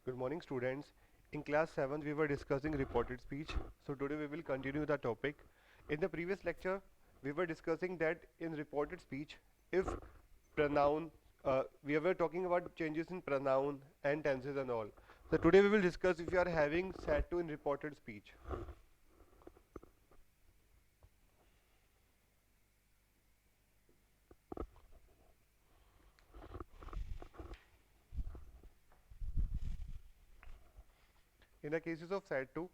Good morning, students. In class 7, we were discussing reported speech. So today we will continue the topic. In the previous lecture, we were discussing that in reported speech, if pronoun, we were talking about changes in pronoun and tenses and all. So today we will discuss if you are having said to in reported speech. In the cases of said to,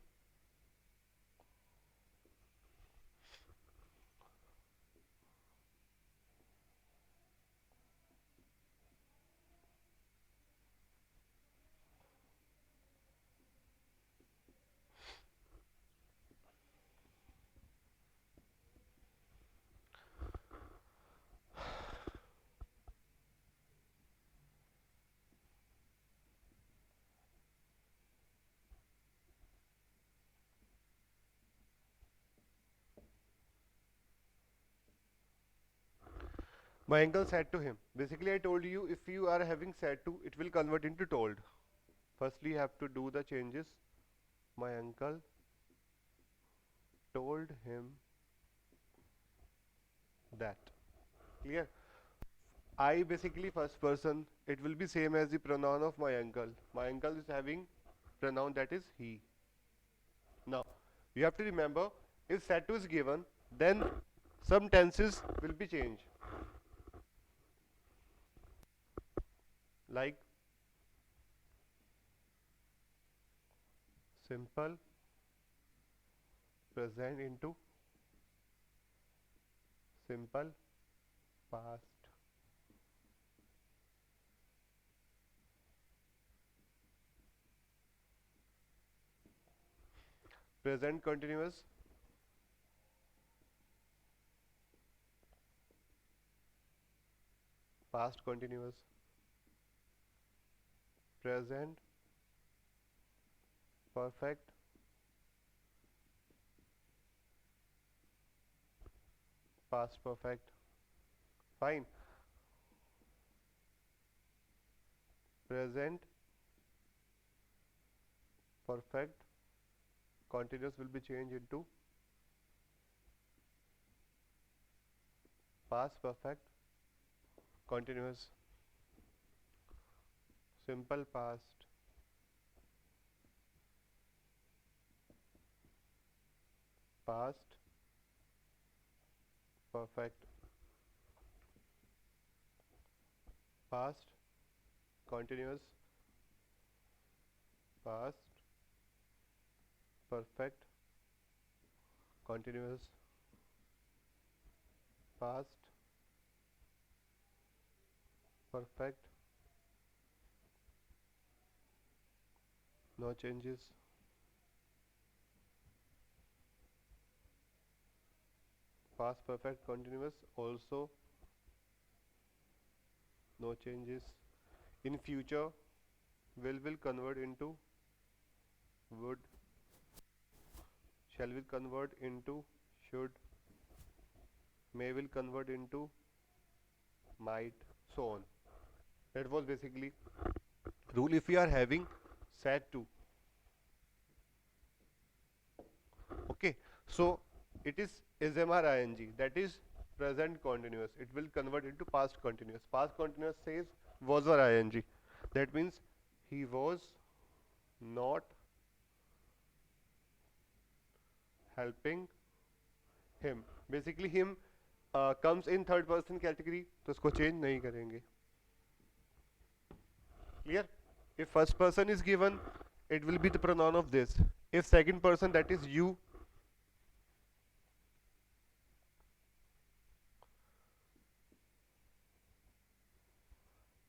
my uncle said to him. Basically, I told you if you are having said to, it will convert into told. Firstly, you have to do the changes. My uncle told him that. Clear? I basically first person, it will be same as the pronoun of my uncle. My uncle is having pronoun that is he. Now, you have to remember if set to is given, then some tenses will be changed. Like simple present into simple past. Present continuous, past continuous, present perfect, past perfect. Fine. Present perfect continuous will be changed into past perfect continuous, simple past, past perfect, past continuous, past perfect continuous, past perfect, no changes, past perfect continuous also no changes. In future will convert into would, shall will convert into should, may will convert into might, so on. That was basically rule if we are having said to. Okay, so it is SMR ing, that is present continuous. It will convert into past continuous. Past continuous says was or ing. That means he was not helping him. Basically him comes in third person category, तो उसको change नहीं करेंगे. Clear? If first person is given, it will be the pronoun of this. If second person, that is you,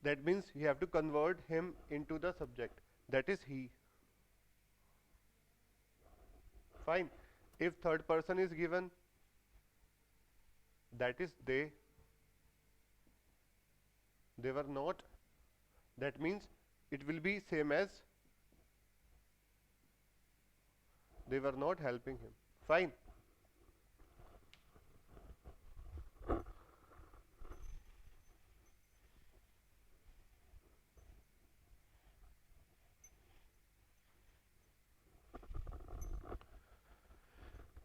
that means you have to convert him into the subject, that is he. Fine. If third person is given, that is they were not, that means it will be same as they were not helping him. Fine.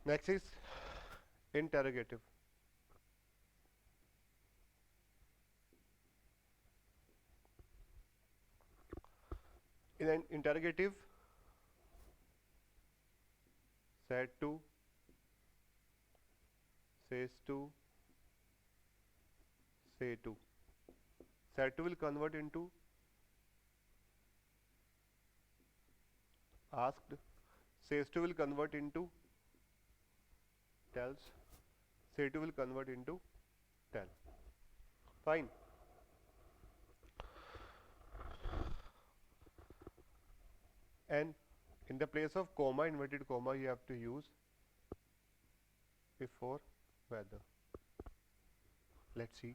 Next is interrogative. In an interrogative, said to, says to, say to. Said to will convert into asked. Says to will convert into tells. Say to will convert into tell. Fine. And in the place of comma, inverted comma, you have to use before whether. Let's see.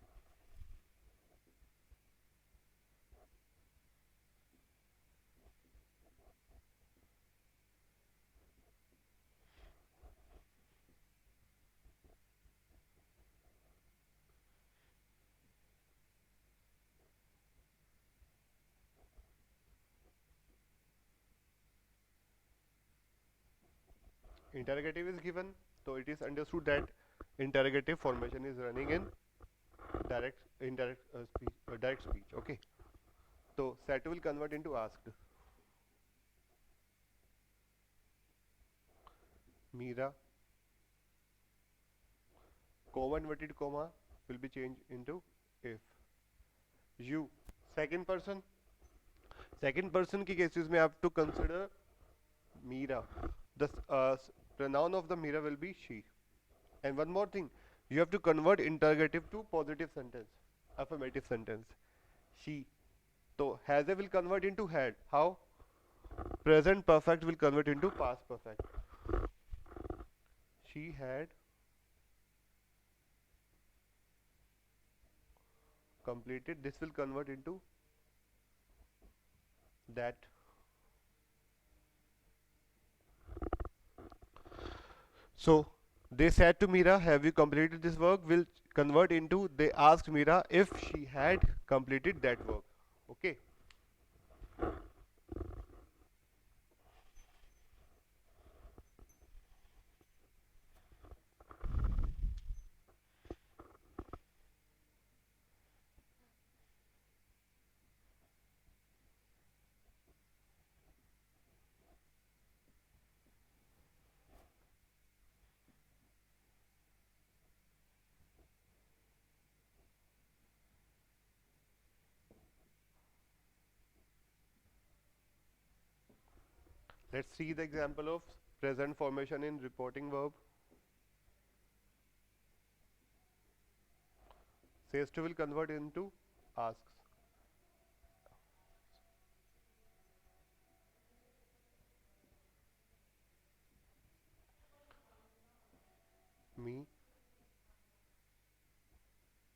Interrogative is given, so it is understood that interrogative formation is running in direct speech. Okay. So set will convert into asked. Meera, comma inverted comma will be changed into if. You, second person. Second person के cases में have to consider Meera. The pronoun of the Meera will be she. And one more thing, you have to convert interrogative to positive sentence, affirmative sentence. She. So has a will convert into had. How? Present perfect will convert into past perfect. She had completed. This will convert into that. So they said to Meera, have you completed this work? Will convert into they asked Meera if she had completed that work. Okay. Let's see the example of present formation in reporting verb. Says to will convert into asks. Me,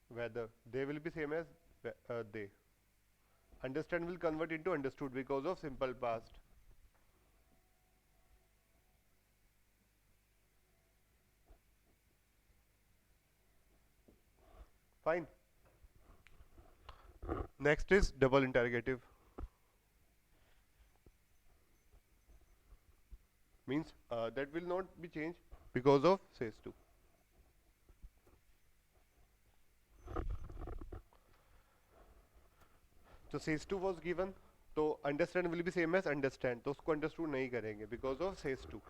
whether. They will be same as they. Understand will convert into understood because of simple past. Fine. Next is double interrogative. Means that will not be changed because of says to. So says to was given, तो understand will be same as understand, तो उसको understood नहीं करेंगे because of says to.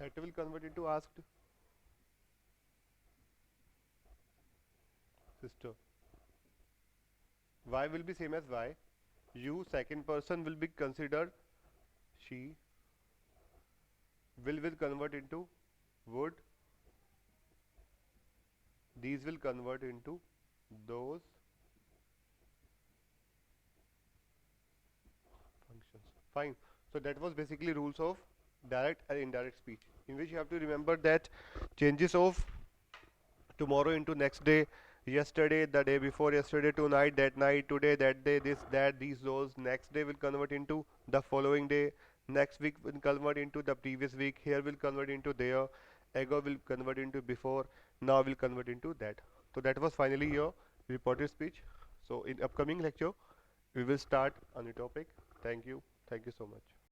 Set will convert into asked. Sister. Y will be same as Y. You second person will be considered she. Will convert into would, these will convert into those functions. Fine. So that was basically rules of direct and indirect speech, in which you have to remember that changes of tomorrow into next day, yesterday, the day before yesterday, tonight, that night, today, that day, this, that, these, those, next day will convert into the following day, next week will convert into the previous week, here will convert into there, ago will convert into before, now will convert into that. So that was finally your reported speech. So in upcoming lecture we will start a new topic. Thank you so much.